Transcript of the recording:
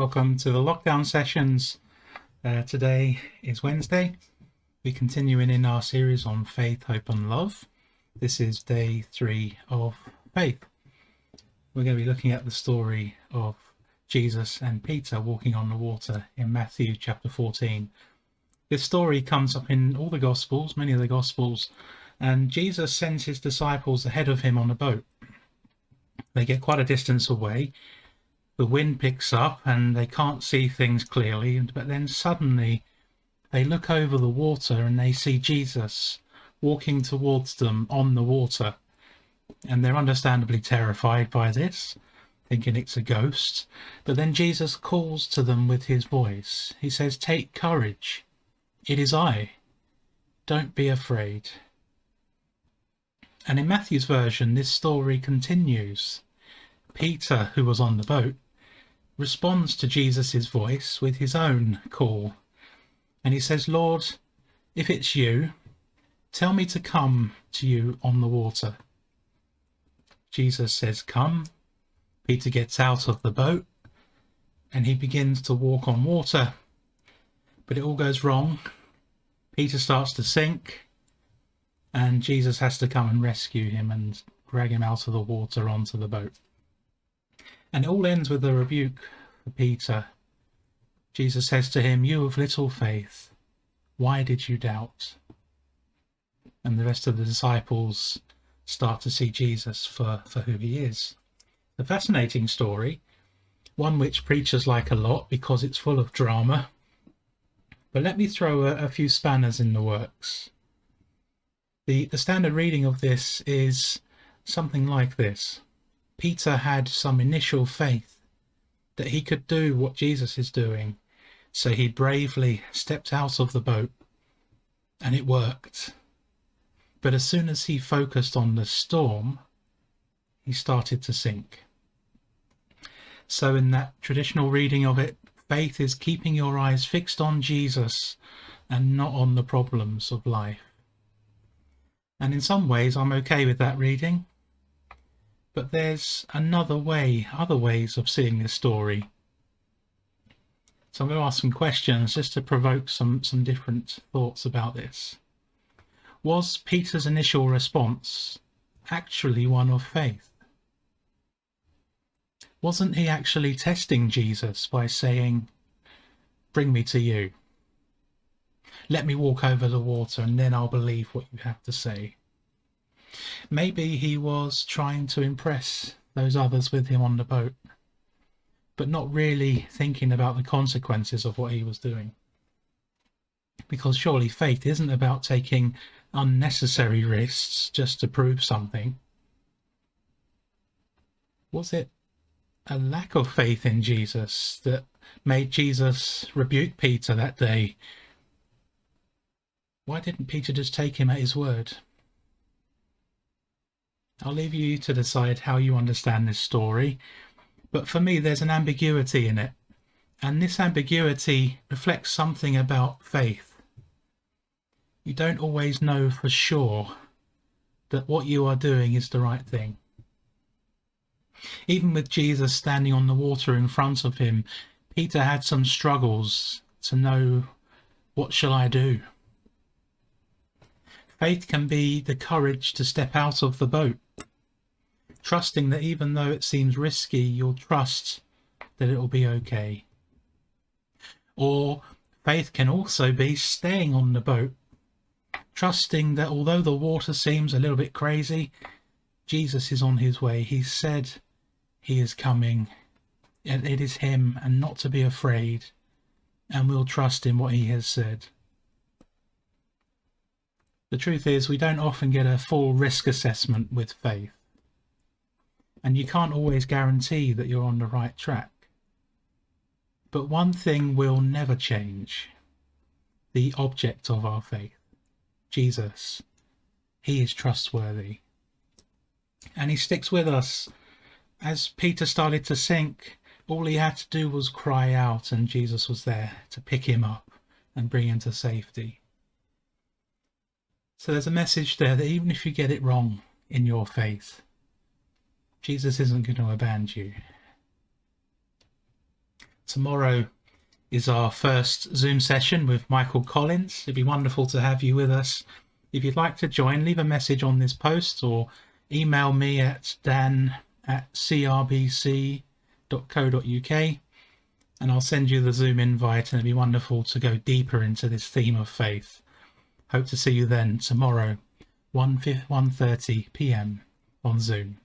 Welcome to the lockdown sessions. Today is Wednesday. We're continuing in our series on faith, hope and love. This is day 3 of faith. We're going to be looking at the story of Jesus and Peter walking on the water in Matthew chapter 14. This story comes up in all the Gospels, many of the Gospels, and Jesus sends his disciples ahead of him on a boat. They get quite a distance away. The wind picks up and they can't see things clearly, but then suddenly they look over the water and they see Jesus walking towards them on the water. And they're understandably terrified by this, thinking it's a ghost. But then Jesus calls to them with his voice. He says, "Take courage. It is I. Don't be afraid." And in Matthew's version, this story continues. Peter, who was on the boat, responds to Jesus' voice with his own call. And he says, "Lord, if it's you, tell me to come to you on the water." Jesus says, "Come." Peter gets out of the boat and he begins to walk on water. But it all goes wrong. Peter starts to sink and Jesus has to come and rescue him and drag him out of the water onto the boat. And it all ends with a rebuke for Peter. Jesus says to him, "You of little faith, why did you doubt?" And the rest of the disciples start to see Jesus for who he is. A fascinating story, one which preachers like a lot because it's full of drama. But let me throw a few spanners in the works. The standard reading of this is something like this. Peter had some initial faith that he could do what Jesus is doing, so he bravely stepped out of the boat, and it worked. But as soon as he focused on the storm, he started to sink. So in that traditional reading of it, faith is keeping your eyes fixed on Jesus and not on the problems of life. And in some ways, I'm okay with that reading. But there's other ways of seeing this story. So I'm going to ask some questions just to provoke some different thoughts about this. Was Peter's initial response actually one of faith? Wasn't he actually testing Jesus by saying, "Bring me to you. Let me walk over the water and then I'll believe what you have to say"? Maybe he was trying to impress those others with him on the boat, but not really thinking about the consequences of what he was doing. Because surely faith isn't about taking unnecessary risks just to prove something. Was it a lack of faith in Jesus that made Jesus rebuke Peter that day? Why didn't Peter just take him at his word? I'll leave you to decide how you understand this story, but for me there's an ambiguity in it, and this ambiguity reflects something about faith. You don't always know for sure that what you are doing is the right thing. Even with Jesus standing on the water in front of him, Peter had some struggles to know, what shall I do? Faith can be the courage to step out of the boat, trusting that even though it seems risky, you'll trust that it'll be okay. Or faith can also be staying on the boat, trusting that although the water seems a little bit crazy, Jesus is on his way. He said he is coming. It is him, and not to be afraid, and we'll trust in what he has said. The truth is, we don't often get a full risk assessment with faith, and you can't always guarantee that you're on the right track. But one thing will never change: the object of our faith, Jesus. He is trustworthy, and he sticks with us. As Peter started to sink, all he had to do was cry out, and Jesus was there to pick him up and bring him to safety. So there's a message there that even if you get it wrong in your faith, Jesus isn't going to abandon you. tomorrow is our first Zoom session with Michael Collins. It'd be wonderful to have you with us. If you'd like to join, leave a message on this post or email me at dan@crbc.co.uk and I'll send you the Zoom invite, and it'd be wonderful to go deeper into this theme of faith. Hope to see you then tomorrow, 1:30 p.m. on Zoom.